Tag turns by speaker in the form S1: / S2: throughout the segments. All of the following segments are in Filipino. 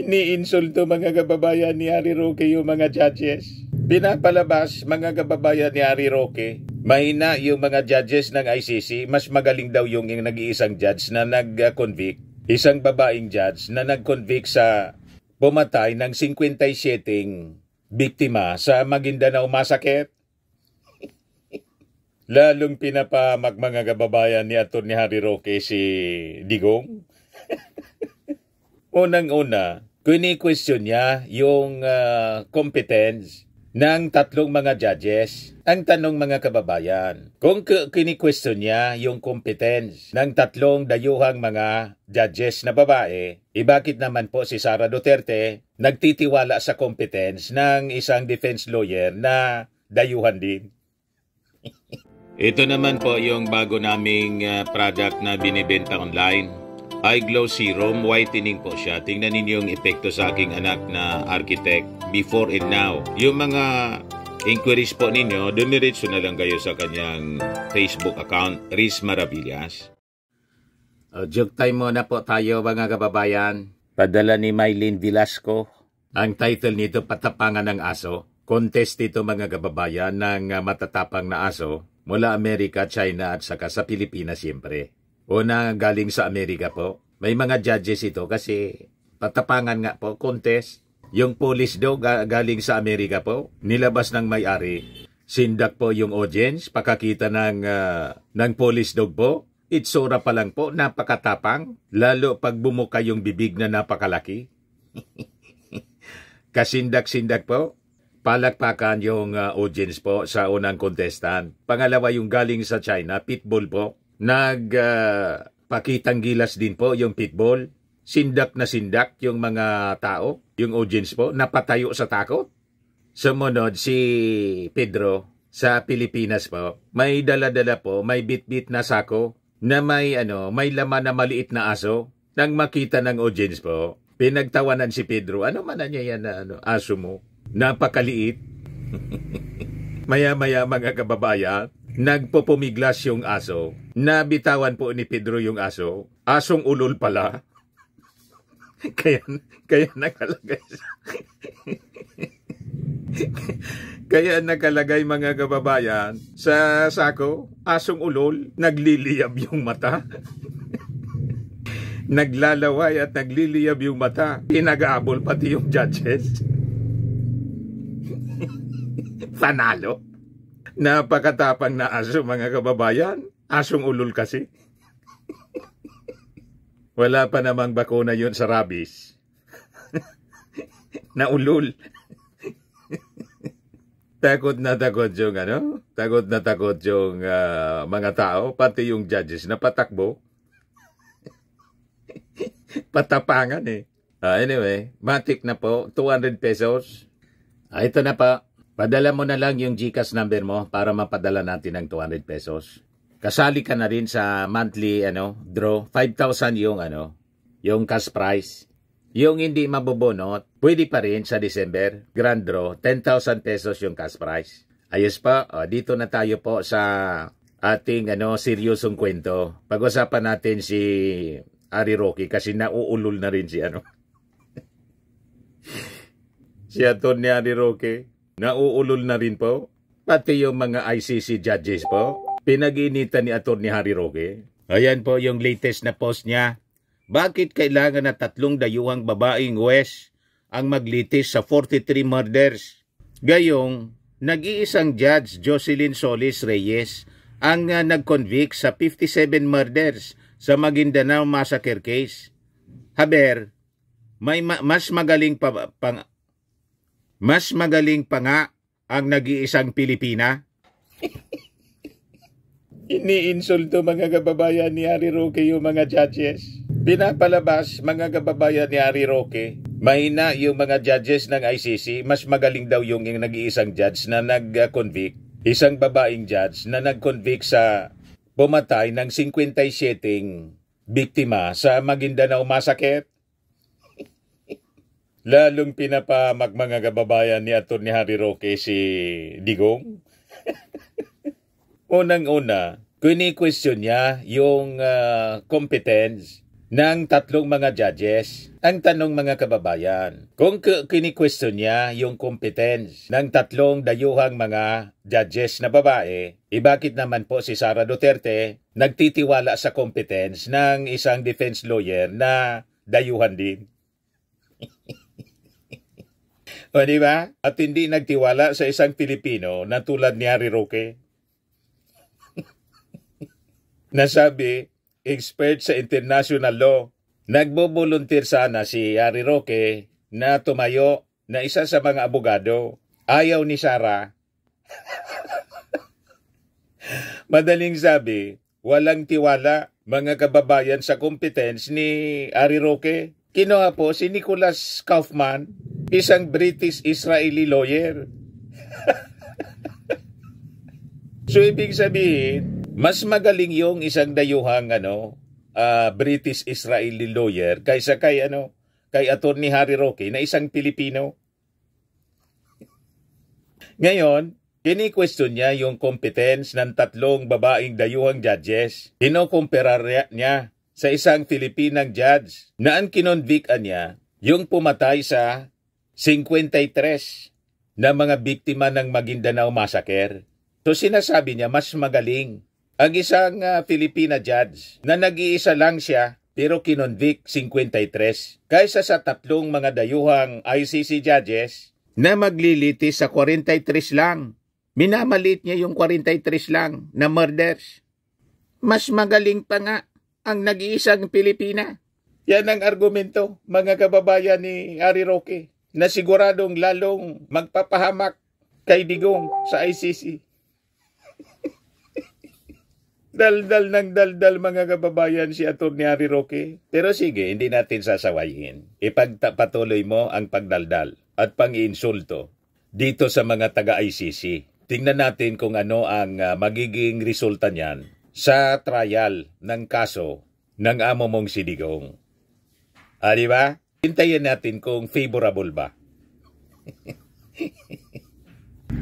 S1: Iniinsulto mga kababayan ni Harry Roque yung mga judges. Pinapalabas mga kababayan ni Harry Roque. Mahina yung mga judges ng ICC. Mas magaling daw yung nag-iisang judge na nag-convict. Isang babaeng judge na nag-convict sa pumatay ng 57 biktima sa Maguindanao Massacre. Lalong pinapamak mga kababayan ni Atty. Harry Roque si Digong. Unang-una, kini-question niya yung competence ng tatlong mga judges. Ang tanong mga kababayan, kung kini-question niya yung competence ng tatlong dayuhang mga judges na babae, bakit naman po si Sara Duterte nagtitiwala sa competence ng isang defense lawyer na dayuhan din? Ito naman po yung bago naming product na binibenta online. iGlow Serum Whitening po siya. Tingnan ninyo yung epekto sa aking anak na architect before and now. Yung mga inquiries po ninyo, dumiretso na lang kayo sa kanyang Facebook account, Riz Maravillas. Joke time muna po tayo mga kababayan. Padala ni Mylene Velasco. Ang title nito, Patapangan ng Aso. Contest ito mga kababayan ng matatapang na aso mula Amerika, China at saka sa Pilipinas siyempre. Una galing sa Amerika po. May mga judges ito kasi patapangan nga po, contest. Yung police daw galing sa Amerika po, nilabas ng may-ari. Sindak po yung audience, pakakita ng police dog po. Itsura pa lang po, napakatapang. Lalo pag bumuka yung bibig na napakalaki. Kasindak-sindak po. Palakpakan yung audience po sa unang contestant. Pangalawa yung galing sa China, pitbull po. Pakitang gilas din po yung pitbull. Sindak na sindak yung mga tao, yung audience po, napatayo sa takot. Sumunod si Pedro sa Pilipinas po. May dala-dala po, may bit-bit na sako na may laman na maliit na aso. Nang makita ng audience po, pinagtawanan si Pedro. Ano man na niya yan na aso mo? Napakaliit. Maya-maya mga kababayan, nagpupumiglas yung aso. Nabitawan po ni Pedro yung aso. Asong ulol pala. Kaya nakalagay kaya nakalagay mga kababayan sa sako, asong ulol, nagliliyab yung mata. Naglalaway at nagliliyab yung mata. Pinag-aabol pati yung judges. Panalo. Napakatapang na aso mga kababayan. Asong ulol kasi. Wala pa namang bakuna yun sa rabies. Na ulol. Takot na takot yung takot na takot yung mga tao, pati yung judges na patakbo. Patapangan eh. Anyway, matik na po, 200 pesos. Ito na pa. Padala mo na lang yung GCash number mo para mapadala natin ng 200 pesos. Kasali ka na rin sa monthly draw. 5,000 yung cash prize. Yung hindi mabubunot, pwede pa rin sa December. Grand draw, 10,000 pesos yung cash prize. Ayos pa, dito na tayo po sa ating seryosong kwento. Pag-usapan natin si Harry Roque kasi nauulol na rin si si Atty. Harry Roque. Nauulol na rin po. Pati yung mga ICC judges po. Pinag-initan ni Atty. Harry Roque. Ayan po yung latest na post niya. Bakit kailangan na 3 dayuhang babaeng huwes ang maglitis sa 43 murders? Gayong, nag-iisang judge, Jocelyn Solis Reyes, ang nag-convict sa 57 murders sa Maguindanao Massacre case. Haber, may mas magaling pa nga ang nag-iisang Pilipina. Iniinsulto mga kababayan ni Harry Roque yung mga judges. Pinapalabas mga kababayan ni Harry Roque. Mahina yung mga judges ng ICC. Mas magaling daw yung nag-iisang judge na nag-convict. Isang babaeng judge na nag-convict sa pumatay ng 57 biktima sa Maguindanao Massacre. Lalong pinapamak mga kababayan ni Atty. Harry Roque si Digong. Unang-una, kini-question niya yung competence ng tatlong mga judges. Ang tanong mga kababayan, kung kini-question niya yung competence ng tatlong dayuhang mga judges na babae, bakit naman po si Sara Duterte nagtitiwala sa competence ng isang defense lawyer na dayuhan din? O diba? At hindi nagtiwala sa isang Pilipino na tulad ni Harry Roque. Nasabi, expert sa international law. Nagbo-volunteer sana si Harry Roque na tumayo na isa sa mga abogado. Ayaw ni Sara. Madaling sabi, walang tiwala mga kababayan sa competence ni Harry Roque. Kinuha po si Nicholas Kaufman, isang British-Israeli lawyer. So ibig sabihin, mas magaling yung isang dayuhang British-Israeli lawyer kaysa kay Attorney Harry Roque na isang Pilipino. Ngayon, kini-question niya yung competence ng tatlong babaeng dayuhang judges. Kinokumpara niya sa isang Filipinang judge na ang kinonvictan niya yung pumatay sa 53 na mga biktima ng Maguindanao Massacre. So sinasabi niya mas magaling ang isang Filipina judge na nag-iisa lang siya pero kinonvict 53 kaysa sa tatlong mga dayuhang ICC judges na maglilitis sa 43 lang. Minamalit niya yung 43 lang na murders. Mas magaling pa nga ang nag-iisang Pilipina. Yan ang argumento, mga kababayan ni Harry Roque, na siguradong lalong magpapahamak kay Digong sa ICC. Daldal ng daldal mga kababayan si Atty. Harry Roque. Pero sige, hindi natin sasawayin. Ipagpatuloy mo ang pagdaldal at pang-iinsulto dito sa mga taga-ICC. Tingnan natin kung ano ang magiging resulta niyan sa trial ng kaso ng amo mong si Digong. Di ba? Hintayin natin kung favorable ba.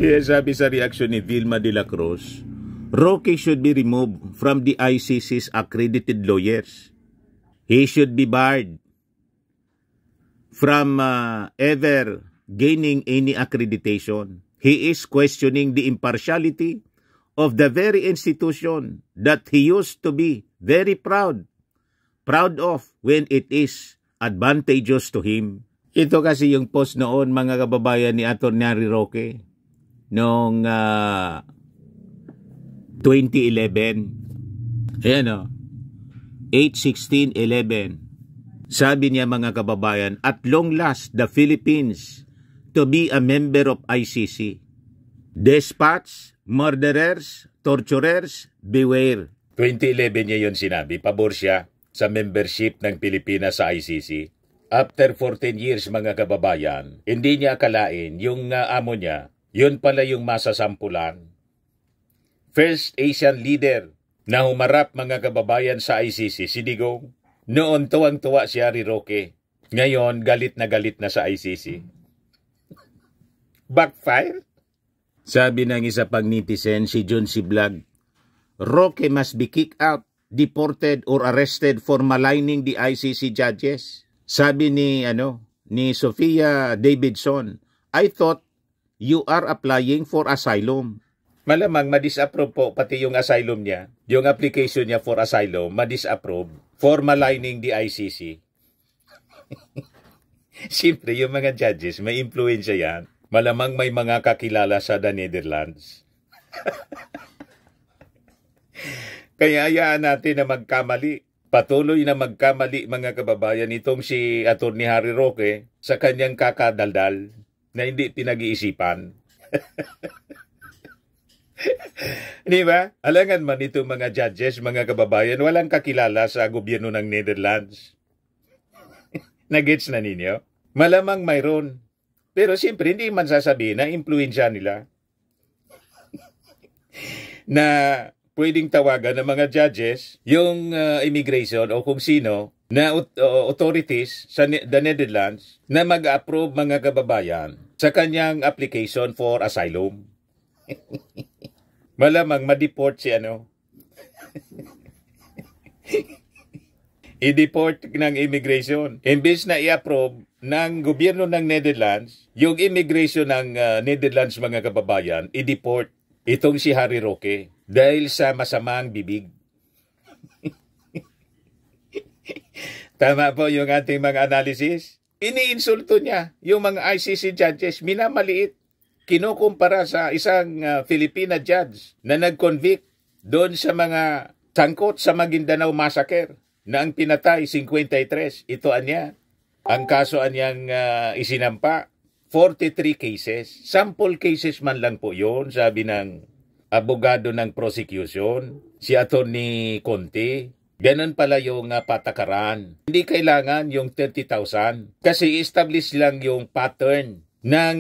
S1: Kaya sabi sa reaksyon ni Vilma de la Cruz, Roque should be removed from the ICC's accredited lawyers. He should be barred from ever gaining any accreditation. He is questioning the impartiality of the very institution that he used to be very proud of when it is advantageous to him. Ito kasi yung post noon mga kababayan ni Atty. Harry Roque noong 2011. Ayan 8/16/11. Sabi niya mga kababayan, at long last the Philippines to be a member of ICC. Despots, murderers, torturers, beware. 2011 niya yun sinabi, pabor siya sa membership ng Pilipinas sa ICC. After 14 years mga kababayan, hindi niya akalain yung amo niya, yun pala yung masasampulan. First Asian leader na humarap mga kababayan sa ICC, si Digong. Noon tuwang-tuwa si Harry Roque. Ngayon galit na sa ICC. Backfire? Sabi ng isa pang netizen, si John C. Vlog, Roque must be kicked out, deported or arrested for maligning the ICC judges. Sabi ni Sophia Davidson, I thought you are applying for asylum. Malamang ma-disapprove po pati yung asylum niya, yung application niya for asylum, ma-disapprove for maligning the ICC. Siyempre, yung mga judges, may influensya yan. Malamang may mga kakilala sa the Netherlands. Kaya hayaan natin na magkamali. Patuloy na magkamali mga kababayan itong si Atty. Harry Roque sa kanyang kakadaldal na hindi pinag-iisipan. Di ba? Alangan man itong mga judges, mga kababayan, walang kakilala sa gobyerno ng Netherlands. Nagets na ninyo? Malamang mayroon. Pero siyempre, hindi man sasabihin na influensya nila. Na pwedeng tawagan ng mga judges, yung immigration o kung sino, na authorities sa the Netherlands na mag-approve mga kababayan sa kanyang application for asylum. Malamang ma-deport si i-deport ng immigration. Imbes na i-approve ng gobyerno ng Netherlands, yung immigration ng Netherlands mga kababayan, i-deport itong si Harry Roque dahil sa masamang bibig. Tama po yung ating mga analysis. Iniinsulto niya yung mga ICC judges, minamaliit. Kinukumpara sa isang Filipina judge na nag-convict doon sa mga sangkot sa Maguindanao Massacre na ang pinatay 53. Ito anya. Ang kaso anyang isinampa, 43 cases. Sample cases man lang po yun, sabi ng abogado ng prosecution, si Attorney Conte. Ganun pala yung patakaran. Hindi kailangan yung 30,000 kasi establish lang yung pattern ng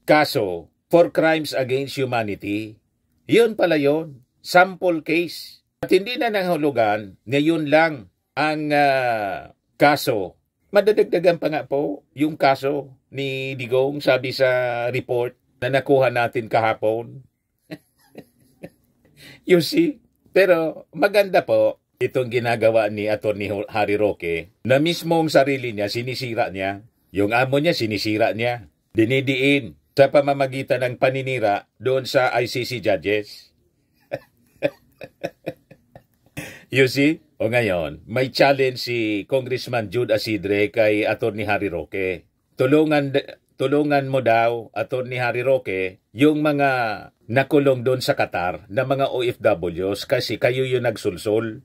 S1: kaso for crimes against humanity. Yun pala yun. Sample case. At hindi na nangahulugan na yun lang ang kaso. Madadagdagan pa nga po yung kaso ni Digong, sabi sa report na nakuha natin kahapon. You see? Pero maganda po itong ginagawa ni Attorney Harry Roque na mismong sarili niya, sinisira niya. Yung amo niya, sinisira niya. Dinidiin sa pamamagitan ng paninira doon sa ICC judges. You see? O ngayon, may challenge si Congressman Jude Asidre kay Attorney Harry Roque. Tulungan mo daw, Attorney Harry Roque, yung mga nakulong doon sa Qatar na mga OFWs kasi kayo yung nagsulsol.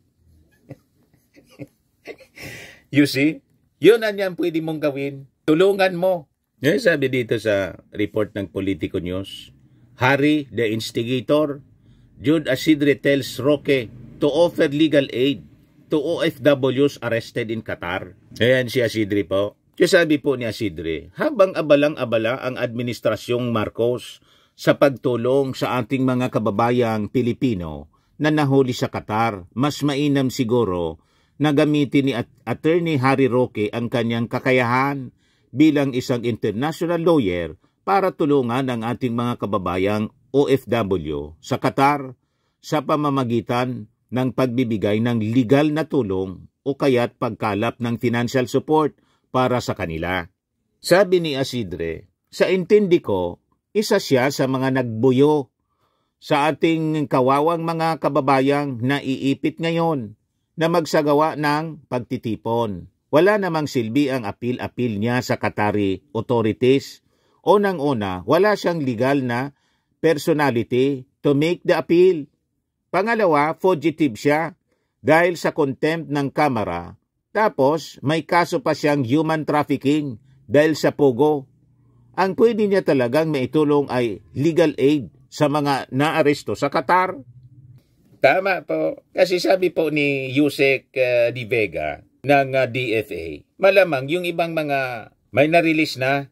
S1: You see? Yun ang yan pwede mong gawin. Tulungan mo. Sabi dito sa report ng Politico News, Harry, the instigator, Jude Asidre tells Roque to offer legal aid to OFWs arrested in Qatar. Ayan si Asidre po. Kaya sabi po ni Asidre, habang abalang-abala ang administrasyong Marcos sa pagtulong sa ating mga kababayang Pilipino na nahuli sa Qatar, mas mainam siguro na gamitin ni Attorney Harry Roque ang kanyang kakayahan bilang isang international lawyer para tulungan ang ating mga kababayang OFW sa Qatar sa pamamagitan ng pagbibigay ng legal na tulong o kaya't pagkalap ng financial support para sa kanila. Sabi ni Asidre, sa intindi ko, isa siya sa mga nagbuyo sa ating kawawang mga kababayang naiipit ngayon na magsagawa ng pagtitipon. Wala namang silbi ang apil-apil niya sa Qatari authorities. Unang-una, wala siyang legal na personality to make the appeal. Pangalawa, fugitive siya dahil sa contempt ng Kamara. Tapos, may kaso pa siyang human trafficking dahil sa Pogo. Ang pwede niya talagang maitulong ay legal aid sa mga naaresto sa Qatar. Tama po. Kasi sabi po ni Yusek Di Vega ng DFA, malamang yung ibang mga may na-release na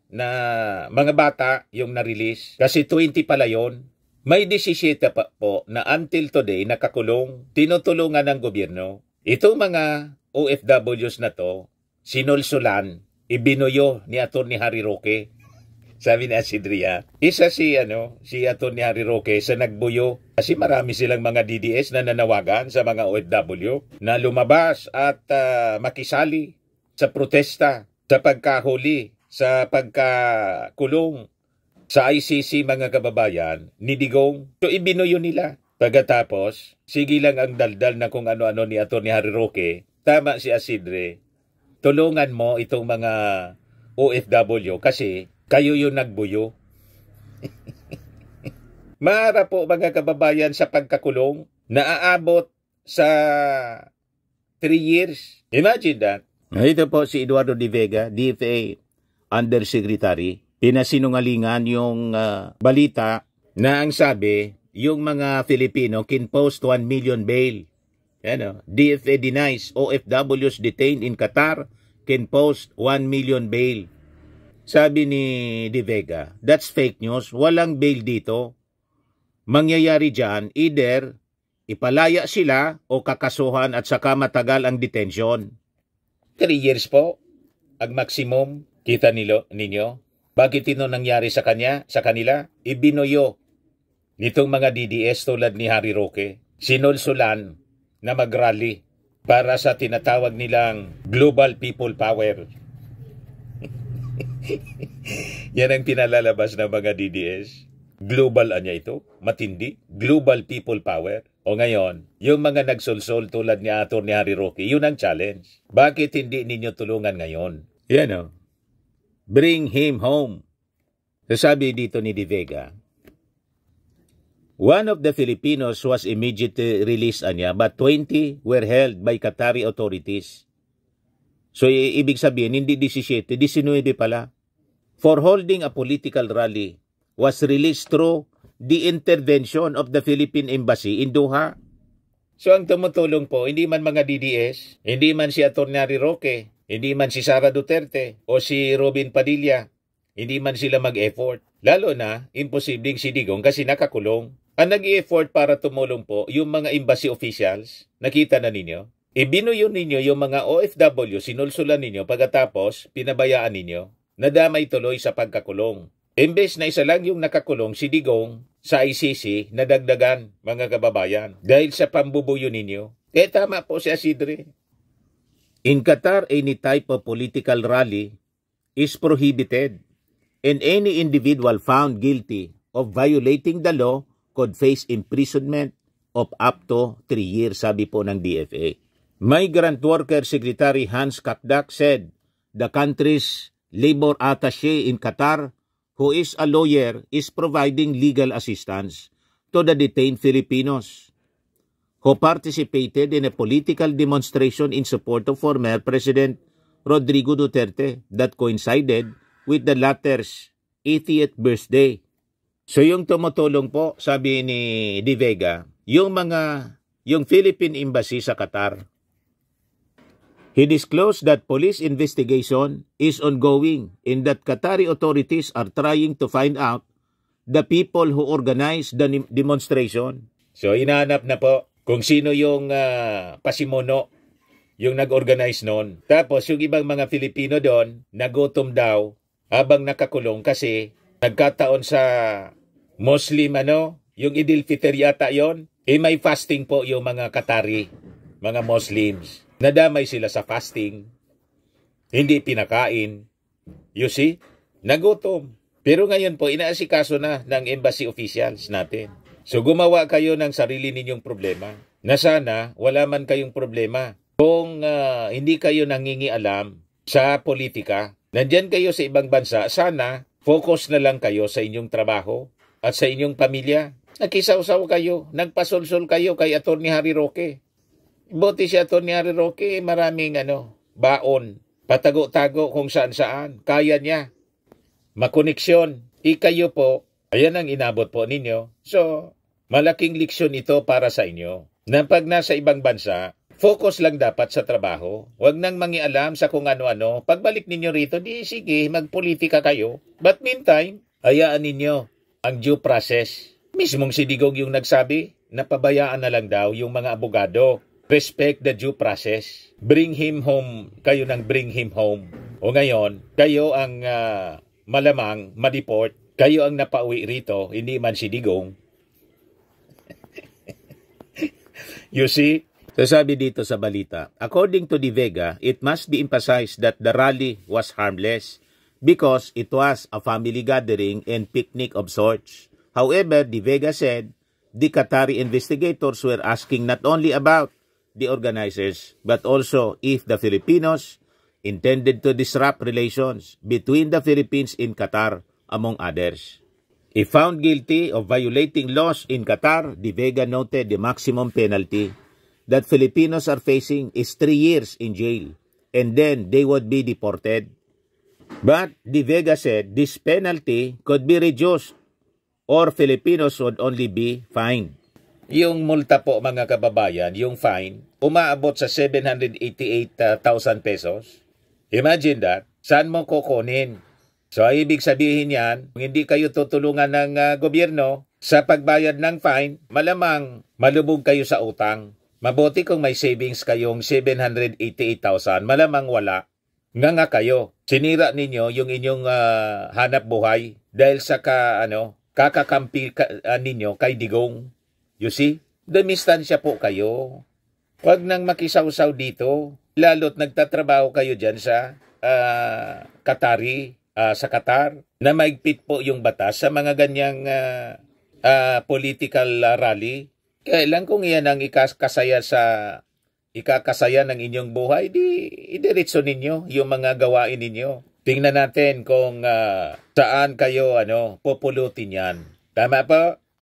S1: mga bata yung na-release. Kasi 20 pala yon. May 17 pa po na until today nakakulong, tinutulungan ng gobyerno. Itong mga OFWs na to, sinulsulan, ibinuyo ni Attorney Harry Roque. Sabi ni Asidria, isa si Attorney Harry Roque sa nagbuyo kasi marami silang mga DDS na nanawagan sa mga OFW na lumabas at makisali sa protesta, sa pagkahuli, sa pagkakulong sa ICC mga kababayan ni Digong. So ibinuyo nila. Pagkatapos, sige lang ang daldal na kung ano-ano ni Attorney Harry Roque. Tama si Asidre, tulungan mo itong mga OFW kasi kayo yung nagbuyo. Maara po mga kababayan sa pagkakulong na aabot sa 3 years. Imagine that. Ito po si Eduardo Di Vega, DFA Undersecretary. Pinasinungalingan yung balita na ang sabi, yung mga Filipino can post 1 million bail. DFA denies OFWs detained in Qatar can post 1 million bail. Sabi ni Di Vega, that's fake news. Walang bail dito. Mangyayari dyan, either ipalaya sila o kakasuhan at saka matagal ang detention. 3 years po, ang maximum. Kita ninyo? Bakit ito nangyari sa kanila? Ibinuyo nitong mga DDS tulad ni Harry Roque. Sinulsulan na mag-rally para sa tinatawag nilang global people power. Yan ang pinalalabas ng mga DDS. Global anya ito, matindi, global people power. O ngayon, yung mga nagsulsol tulad ni Atty. Harry Roque, yun ang challenge. Bakit hindi ninyo tulungan ngayon? Yan o. Bring him home. Sasabi dito ni De Vega, one of the Filipinos was immediately released anya, but 20 were held by Qatari authorities. So, ibig sabihin, hindi 17, 19 pala. For holding a political rally, was released through the intervention of the Philippine Embassy in Doha. So, ang tumutulong po, hindi man mga DDS, hindi man si Atty. Harry Roque, hindi man si Sara Duterte o si Robin Padilla, hindi man sila mag-effort. Lalo na, imposibleng si Digong kasi nakakulong. Ang nag-i-effort para tumulong po, yung mga embassy officials, nakita na ninyo? Ibinuyo ninyo yung mga OFW, sinulsulan ninyo, pagkatapos pinabayaan ninyo. Nadamay tuloy sa pagkakulong. Imbes na isa lang yung nakakulong, si Digong, sa ICC, nadagdagan, mga kababayan, dahil sa pambubuyo ninyo. Tama po si Asidre. In Qatar, any type of political rally is prohibited, and any individual found guilty of violating the law could face imprisonment of up to 3 years, sabi po ng DFA. Migrant Worker Secretary Hans Kakdak said the country's labor attaché in Qatar, who is a lawyer, is providing legal assistance to the detained Filipinos who participated in a political demonstration in support of former President Rodrigo Duterte that coincided with the latter's 80th birthday. So yung tumutulong po, sabi ni De Vega, yung Philippine Embassy sa Qatar. He disclosed that police investigation is ongoing and that Qatari authorities are trying to find out the people who organized the demonstration. So hinahanap na po kung sino yung pasimono, yung nag-organize noon. Tapos yung ibang mga Filipino doon, nagutom daw habang nakakulong kasi nagkataon sa Muslim yung Idil Fitr yata yon. May fasting po yung mga Qatari, mga Muslims. Nadamay sila sa fasting, hindi pinakain. You see? Nagutom. Pero ngayon po, inaasikaso na ng embassy officials natin. So gumawa kayo ng sarili ninyong problema. Na sana wala man kayong problema. Kung hindi kayo nangingialam sa politika, nandyan kayo sa ibang bansa, sana focus na lang kayo sa inyong trabaho at sa inyong pamilya. Nakisaw-saw kayo, nagpasolsol kayo kay Atty. Harry Roque. Buti si Atty. Harry Roque, maraming baon, patago-tago kung saan-saan. Kaya niya. Makoneksyon. Kayo po, ayan ang inabot po ninyo. So, malaking leksyon ito para sa inyo. Na pag nasa ibang bansa, focus lang dapat sa trabaho. Huwag nang mangialam sa kung ano-ano. Pagbalik ninyo rito, di sige, magpolitika kayo. But meantime, hayaan ninyo ang due process. Mismong si Digong yung nagsabi, napabayaan na lang daw yung mga abogado. Respect the due process. Bring him home. Kayo nang bring him home. O ngayon, kayo ang malamang ma-deport. Kayo ang napauwi rito, hindi man si Digong. You see? Sasabi dito sa balita, according to De Vega, it must be emphasized that the rally was harmless because it was a family gathering and picnic of sorts. However, De Vega said the Qatari investigators were asking not only about the organizers, but also if the Filipinos intended to disrupt relations between the Philippines and Qatar, among others. If found guilty of violating laws in Qatar, De Vega noted the maximum penalty that Filipinos are facing is 3 years in jail, and then they would be deported. But De Vega said this penalty could be reduced or Filipinos would only be fined. Yung multa po mga kababayan, yung fine, umaabot sa 788,000 pesos. Imagine that. Saan mo kukunin? So, ibig sabihin yan, kung hindi kayo tutulungan ng gobyerno sa pagbayad ng fine, malamang malubog kayo sa utang. Mabuti kung may savings kayong 788,000, malamang wala. Nga kayo. Sinira ninyo yung inyong hanap buhay dahil sa kakakampi ninyo kay Digong. You see? Dumistansya po kayo. Huwag nang makisawsaw dito. Lalo't nagtatrabaho kayo dyan sa sa Qatar, na maigpit po yung batas sa mga ganyang political rally. Kailan kung iyan ang ikakasaya ng inyong buhay, idiretso ninyo yung mga gawain ninyo. Tingnan natin kung saan kayo populutin yan. Tama po?